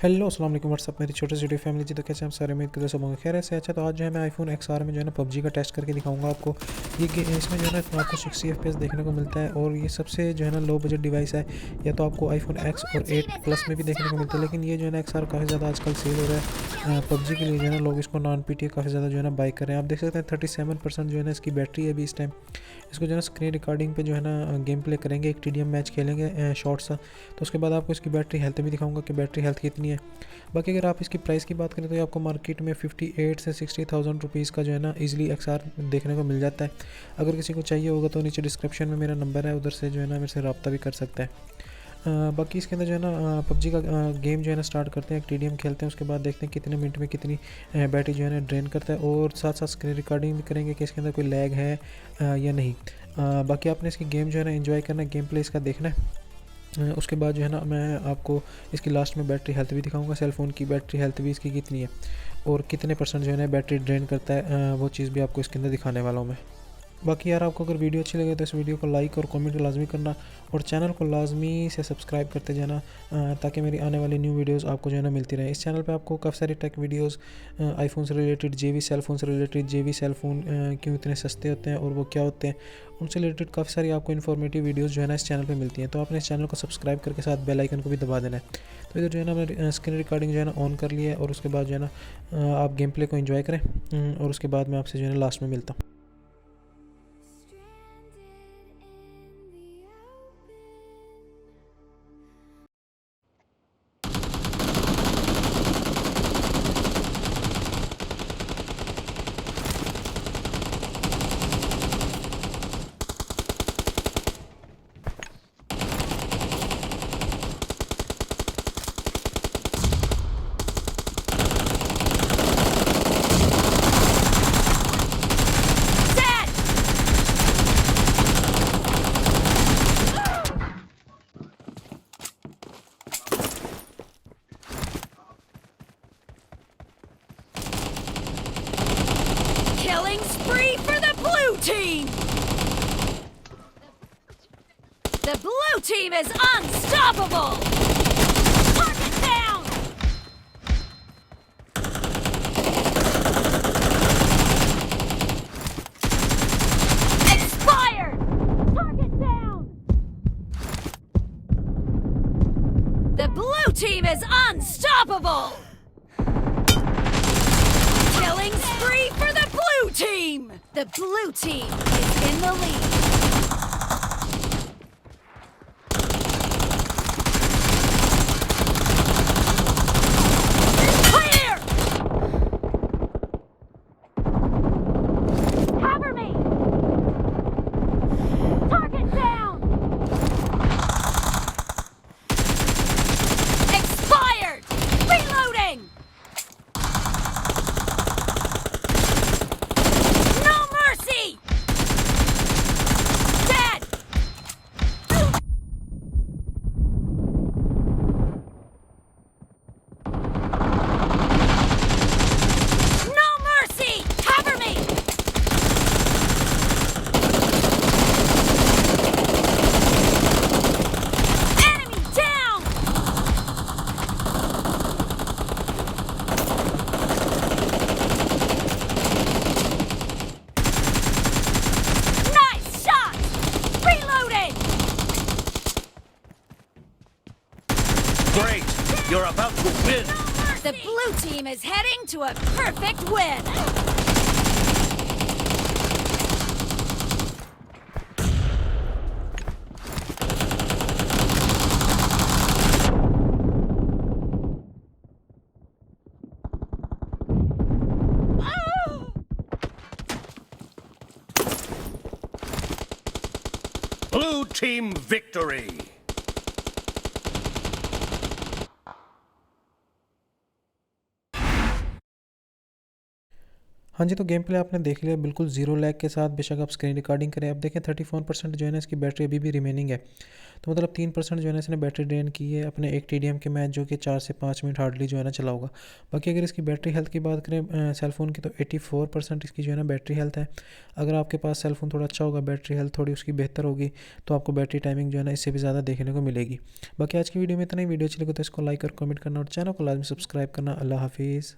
Hello अस्सलाम वालेकुम WhatsApp मेरी छोटी सी फैमिली जी। तो कैसे हम सारे उम्मीद करते सब होंगे खैर से। अच्छा, तो आज जो है मैं आईफोन XR में जो है ना पबजी का टेस्ट करके दिखाऊंगा आपको। इसमें जो है ना आपको 60 FPS देखने को मिलता है और ये सबसे जो है ना लो बजट डिवाइस है। या तो आपको आईफोन X और 8 प्लस में भी देखने को मिलता है, लेकिन ये जो है ना XR काफ़ी ज़्यादा आजकल सेल हो रहा है पबजी के लिए। जो है ना लोग इसको नॉन PTA काफ़ी ज़्यादा जो है ना बाई कर रहे हैं। आप देख सकते हैं 37% जो है ना इसकी बैटरी है अभी इस टाइम। इसको जो है ना स्क्रीन रिकॉर्डिंग पे जो है ना गेम प्ले करेंगे, एक TDM मैच खेलेंगे शॉर्ट सा। तो उसके बाद आपको इसकी बैटरी हेल्थ भी दिखाऊंगा कि बैटरी हेल्थ कितनी है। बाकी अगर आप इसकी प्राइस की बात करें तो ये आपको मार्केट में 58 से 60,000 रुपीज़ का जो है ना इजीली XR देखने को मिल जाता है। अगर किसी को चाहिए होगा तो नीचे डिस्क्रिप्शन में मेरा नंबर है, उधर से जो है ना मेरे से रब्ता भी कर सकता है। बाकी इसके अंदर जो है ना पबजी का गेम जो है ना स्टार्ट करते हैं, एक TDM खेलते हैं, उसके बाद देखते हैं कितने मिनट में कितनी बैटरी जो है ना ड्रेन करता है, और साथ साथ स्क्रीन रिकॉर्डिंग भी करेंगे कि इसके अंदर कोई लैग है या नहीं। बाकी आपने इसकी गेम जो है ना एंजॉय करना है, गेम प्ले इसका देखना है। उसके बाद जो है ना मैं आपको इसकी लास्ट में बैटरी हेल्थ भी दिखाऊंगा, सेल फ़ोन की बैटरी हेल्थ भी इसकी कितनी है और कितने परसेंट जो है ना बैटरी ड्रेन करता है, वो चीज़ भी आपको इसके अंदर दिखाने वाला हूँ मैं। बाकी यार आपको अगर वीडियो अच्छी लगे तो इस वीडियो को लाइक और कमेंट लाजमी करना, और चैनल को लाजमी से सब्सक्राइब करते जाना ताकि मेरी आने वाली न्यू वीडियोस आपको जो है ना मिलती रहे। इस चैनल पे आपको काफ़ी सारी टेक वीडियोस, आईफोन से रिलेटेड, जेवी सेल फ़ोन से रिलेटेड, जेवी सेल फ़ोन क्यों इतने सस्ते होते हैं और वो क्या होते हैं, उनसे रिलेटेड काफ़ी सारी आपको इन्फॉर्मेटिव वीडियोज़ जो है ना इस चैनल पर मिलती हैं। तो आपने इस चैनल को सब्सक्राइब करके साथ बेल आइकन को भी दबा देना है। तो इधर जो है ना मैंने स्क्रीन रिकॉर्डिंग जो है ना ऑन कर लिया है, और उसके बाद जो है ना आप गेम प्ले को एंजॉय करें, और उसके बाद मैं आपसे जो है ना लास्ट में मिलता हूँ। Killing spree for the blue team! The blue team is unstoppable! Target down! Expired! Target down! The blue team is unstoppable! Killing spree for the blue team! The blue team is in the lead. Clear! Cover me! Target down! Expired! Reloading! No mercy! Dead! No mercy! Cover me! Enemy down! Nice shot! Reloading! Great! You're about to win! The blue team is heading to a perfect win! Blue team victory! हाँ जी, तो game play आपने देख लिया बिल्कुल zero lag के साथ। बेशक आप स्क्रीन रिकॉर्डिंग करें, अब देखें 34% जो है ना इसकी बैटरी अभी भी रिमेनिंग है। तो मतलब 3% जो है ना इसने बैटरी ड्रेन की है अपने एक टीडीएम के मैच, जो कि 4 से 5 मिनट हार्डली जो है ना चला होगा। बाकी अगर इसकी बैटरी हेल्थ की बात करें सेलफ़ोन की, तो 84% इसकी जो है ना बैटरी हेल्थ है। अगर आपके पास सेलफ़ोन थोड़ा अच्छा होगा, बैटरी हेल्थ थोड़ी उसकी बेहतर होगी, तो आपको बैटरी टाइमिंग जो है ना इससे भी ज़्यादा देखने को मिलेगी। बाकी आज की वीडियो में इतना ही। वीडियो अच्छी लगे तो इसको लाइक और कमेंट करना और चैनल को लाजमी सब्सक्राइब करना। अल्लाह हाफिज़।